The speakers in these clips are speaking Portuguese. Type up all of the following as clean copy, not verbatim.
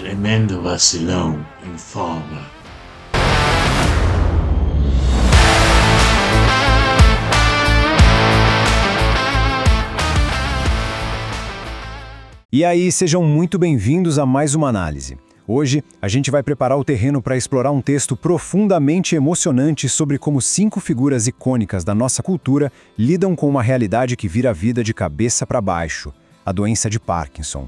Tremendo vacilão, informa. E aí, sejam muito bem-vindos a mais uma análise. Hoje, a gente vai preparar o terreno para explorar um texto profundamente emocionante sobre como 5 figuras icônicas da nossa cultura lidam com uma realidade que vira a vida de cabeça para baixo, a doença de Parkinson.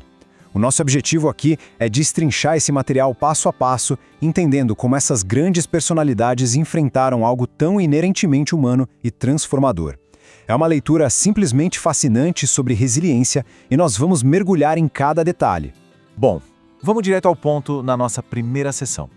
O nosso objetivo aqui é destrinchar esse material passo a passo, entendendo como essas grandes personalidades enfrentaram algo tão inerentemente humano e transformador. É uma leitura simplesmente fascinante sobre resiliência e nós vamos mergulhar em cada detalhe. Bom, vamos direto ao ponto na nossa primeira sessão.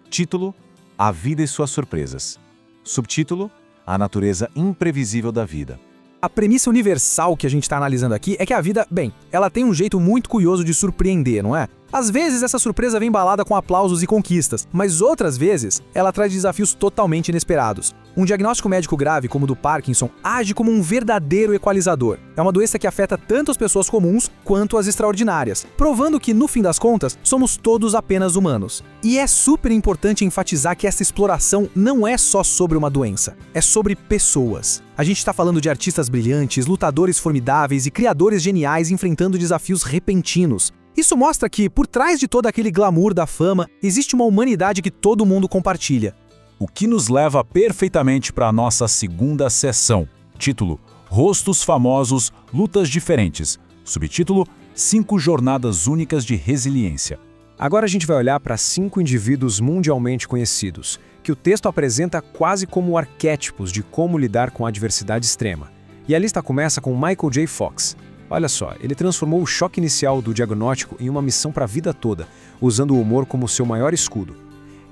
Título: A Vida e Suas Surpresas. Subtítulo: A Natureza Imprevisível da Vida. A premissa universal que a gente está analisando aqui é que a vida, bem, ela tem um jeito muito curioso de surpreender, não é? Às vezes essa surpresa vem embalada com aplausos e conquistas, mas outras vezes ela traz desafios totalmente inesperados. Um diagnóstico médico grave como o do Parkinson age como um verdadeiro equalizador. É uma doença que afeta tanto as pessoas comuns quanto as extraordinárias, provando que, no fim das contas, somos todos apenas humanos. E é super importante enfatizar que essa exploração não é só sobre uma doença, é sobre pessoas. A gente está falando de artistas brilhantes, lutadores formidáveis e criadores geniais enfrentando desafios repentinos. Isso mostra que, por trás de todo aquele glamour da fama, existe uma humanidade que todo mundo compartilha. O que nos leva perfeitamente para a nossa segunda sessão. Título: Rostos Famosos, Lutas Diferentes. Subtítulo: 5 Jornadas Únicas de Resiliência. Agora a gente vai olhar para 5 indivíduos mundialmente conhecidos, que o texto apresenta quase como arquétipos de como lidar com a adversidade extrema. E a lista começa com Michael J. Fox. Olha só, ele transformou o choque inicial do diagnóstico em uma missão para a vida toda, usando o humor como seu maior escudo.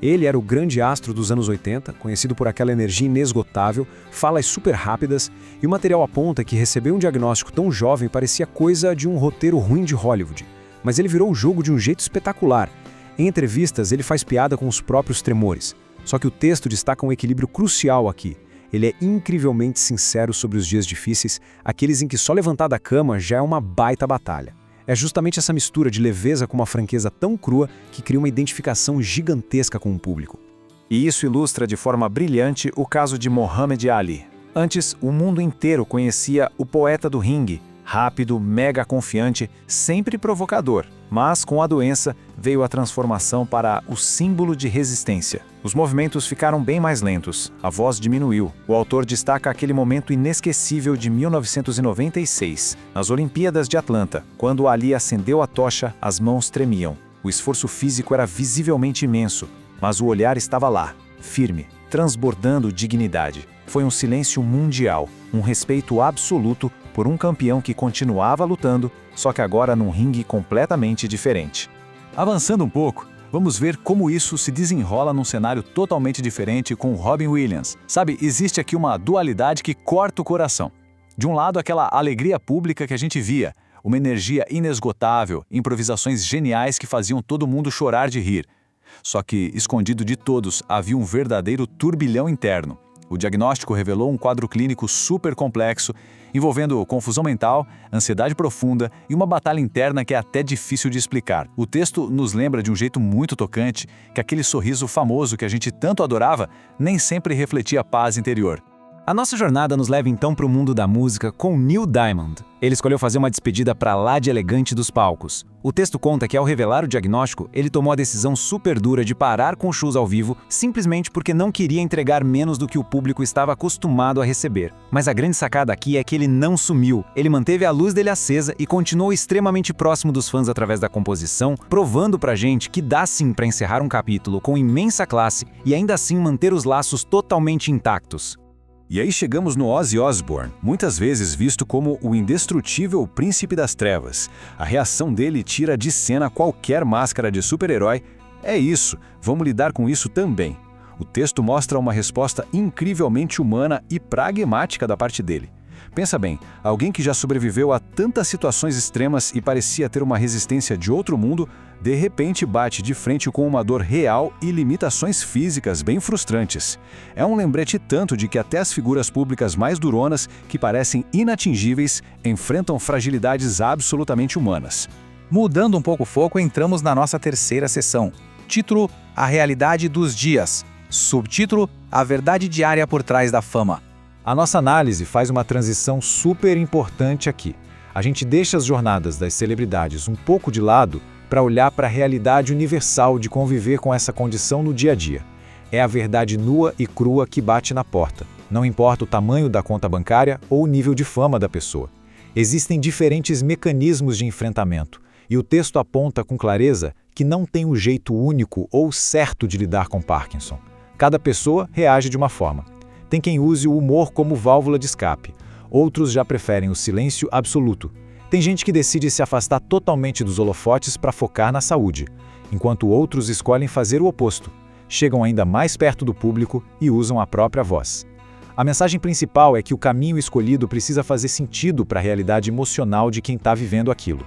Ele era o grande astro dos anos 80, conhecido por aquela energia inesgotável, falas super rápidas, e o material aponta que receber um diagnóstico tão jovem parecia coisa de um roteiro ruim de Hollywood. Mas ele virou o jogo de um jeito espetacular. Em entrevistas, ele faz piada com os próprios tremores. Só que o texto destaca um equilíbrio crucial aqui. Ele é incrivelmente sincero sobre os dias difíceis, aqueles em que só levantar da cama já é uma baita batalha. É justamente essa mistura de leveza com uma franqueza tão crua que cria uma identificação gigantesca com o público. E isso ilustra de forma brilhante o caso de Muhammad Ali. Antes, o mundo inteiro conhecia o poeta do ringue, rápido, mega confiante, sempre provocador. Mas, com a doença, veio a transformação para o símbolo de resistência. Os movimentos ficaram bem mais lentos, a voz diminuiu. O autor destaca aquele momento inesquecível de 1996, nas Olimpíadas de Atlanta. Quando Ali acendeu a tocha, as mãos tremiam. O esforço físico era visivelmente imenso, mas o olhar estava lá, firme, transbordando dignidade. Foi um silêncio mundial, um respeito absoluto por um campeão que continuava lutando, só que agora num ringue completamente diferente. Avançando um pouco, vamos ver como isso se desenrola num cenário totalmente diferente com Robin Williams. Sabe, existe aqui uma dualidade que corta o coração. De um lado, aquela alegria pública que a gente via, uma energia inesgotável, improvisações geniais que faziam todo mundo chorar de rir. Só que, escondido de todos, havia um verdadeiro turbilhão interno. O diagnóstico revelou um quadro clínico super complexo, envolvendo confusão mental, ansiedade profunda e uma batalha interna que é até difícil de explicar. O texto nos lembra de um jeito muito tocante que aquele sorriso famoso que a gente tanto adorava nem sempre refletia a paz interior. A nossa jornada nos leva então para o mundo da música com Neil Diamond. Ele escolheu fazer uma despedida para lá de elegante dos palcos. O texto conta que ao revelar o diagnóstico, ele tomou a decisão super dura de parar com shows ao vivo simplesmente porque não queria entregar menos do que o público estava acostumado a receber. Mas a grande sacada aqui é que ele não sumiu. Ele manteve a luz dele acesa e continuou extremamente próximo dos fãs através da composição, provando pra gente que dá sim para encerrar um capítulo com imensa classe e ainda assim manter os laços totalmente intactos. E aí chegamos no Ozzy Osbourne, muitas vezes visto como o indestrutível príncipe das trevas. A reação dele tira de cena qualquer máscara de super-herói. É isso, vamos lidar com isso também. O texto mostra uma resposta incrivelmente humana e pragmática da parte dele. Pensa bem, alguém que já sobreviveu a tantas situações extremas e parecia ter uma resistência de outro mundo, de repente bate de frente com uma dor real e limitações físicas bem frustrantes. É um lembrete tanto de que até as figuras públicas mais duronas, que parecem inatingíveis, enfrentam fragilidades absolutamente humanas. Mudando um pouco o foco, entramos na nossa terceira sessão. Título: A Realidade dos Dias. Subtítulo: A Verdade Diária por Trás da Fama. A nossa análise faz uma transição super importante aqui. A gente deixa as jornadas das celebridades um pouco de lado para olhar para a realidade universal de conviver com essa condição no dia a dia. É a verdade nua e crua que bate na porta. Não importa o tamanho da conta bancária ou o nível de fama da pessoa. Existem diferentes mecanismos de enfrentamento, e o texto aponta com clareza que não tem um jeito único ou certo de lidar com Parkinson. Cada pessoa reage de uma forma. Tem quem use o humor como válvula de escape. Outros já preferem o silêncio absoluto. Tem gente que decide se afastar totalmente dos holofotes para focar na saúde, enquanto outros escolhem fazer o oposto. Chegam ainda mais perto do público e usam a própria voz. A mensagem principal é que o caminho escolhido precisa fazer sentido para a realidade emocional de quem está vivendo aquilo.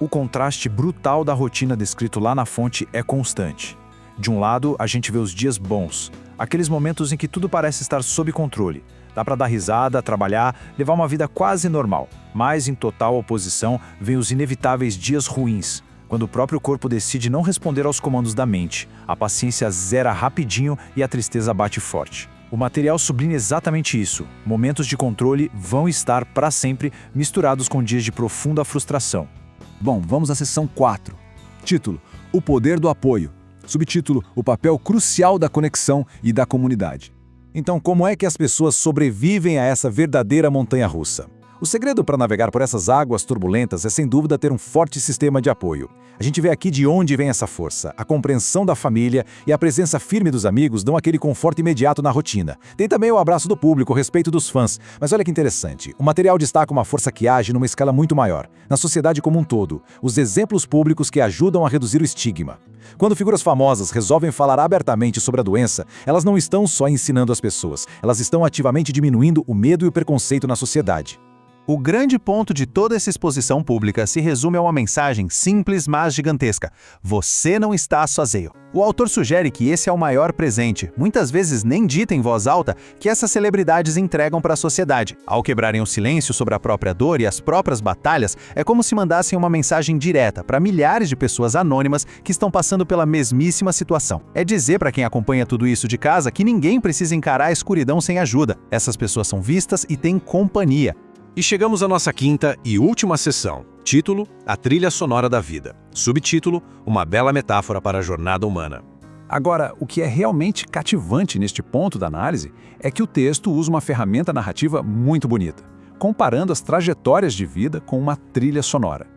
O contraste brutal da rotina descrito lá na fonte é constante. De um lado, a gente vê os dias bons, aqueles momentos em que tudo parece estar sob controle. Dá para dar risada, trabalhar, levar uma vida quase normal. Mas, em total oposição, vem os inevitáveis dias ruins, quando o próprio corpo decide não responder aos comandos da mente, a paciência zera rapidinho e a tristeza bate forte. O material sublinha exatamente isso. Momentos de controle vão estar, para sempre, misturados com dias de profunda frustração. Bom, vamos à seção 4. Título: O Poder do Apoio. Subtítulo: O Papel Crucial da Conexão e da Comunidade. Então, como é que as pessoas sobrevivem a essa verdadeira montanha-russa? O segredo para navegar por essas águas turbulentas é, sem dúvida, ter um forte sistema de apoio. A gente vê aqui de onde vem essa força. A compreensão da família e a presença firme dos amigos dão aquele conforto imediato na rotina. Tem também o abraço do público, o respeito dos fãs. Mas olha que interessante, o material destaca uma força que age numa escala muito maior, na sociedade como um todo, os exemplos públicos que ajudam a reduzir o estigma. Quando figuras famosas resolvem falar abertamente sobre a doença, elas não estão só ensinando as pessoas, elas estão ativamente diminuindo o medo e o preconceito na sociedade. O grande ponto de toda essa exposição pública se resume a uma mensagem simples, mas gigantesca: você não está sozinho. O autor sugere que esse é o maior presente, muitas vezes nem dito em voz alta, que essas celebridades entregam para a sociedade. Ao quebrarem o silêncio sobre a própria dor e as próprias batalhas, é como se mandassem uma mensagem direta para milhares de pessoas anônimas que estão passando pela mesmíssima situação. É dizer para quem acompanha tudo isso de casa que ninguém precisa encarar a escuridão sem ajuda. Essas pessoas são vistas e têm companhia. E chegamos à nossa quinta e última sessão. Título: A Trilha Sonora da Vida. Subtítulo: Uma bela metáfora para a jornada humana. Agora, o que é realmente cativante neste ponto da análise é que o texto usa uma ferramenta narrativa muito bonita, comparando as trajetórias de vida com uma trilha sonora.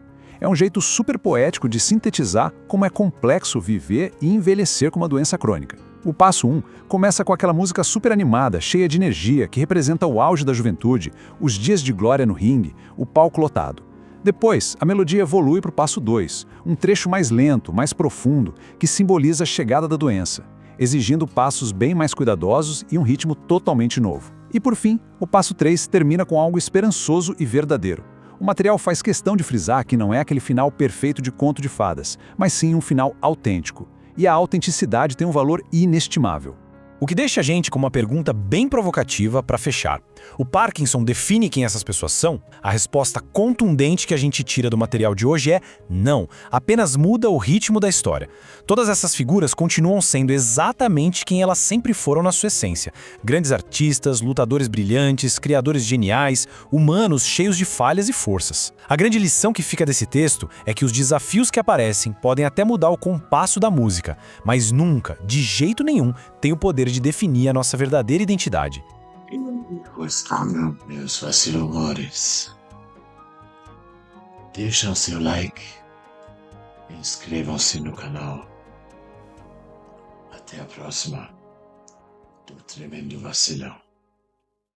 É um jeito super poético de sintetizar como é complexo viver e envelhecer com uma doença crônica. O passo 1 começa com aquela música super animada, cheia de energia, que representa o auge da juventude, os dias de glória no ringue, o palco lotado. Depois, a melodia evolui para o passo 2, um trecho mais lento, mais profundo, que simboliza a chegada da doença, exigindo passos bem mais cuidadosos e um ritmo totalmente novo. E por fim, o passo 3 termina com algo esperançoso e verdadeiro. O material faz questão de frisar que não é aquele final perfeito de conto de fadas, mas sim um final autêntico. E a autenticidade tem um valor inestimável. O que deixa a gente com uma pergunta bem provocativa para fechar. O Parkinson define quem essas pessoas são? A resposta contundente que a gente tira do material de hoje é não, apenas muda o ritmo da história. Todas essas figuras continuam sendo exatamente quem elas sempre foram na sua essência. Grandes artistas, lutadores brilhantes, criadores geniais, humanos cheios de falhas e forças. A grande lição que fica desse texto é que os desafios que aparecem podem até mudar o compasso da música, mas nunca, de jeito nenhum, tem o poder de definir a nossa verdadeira identidade. Gostando, meus vacilões? Deixem seu like e inscrevam-se no canal. Até a próxima do Tremendo Vacilão.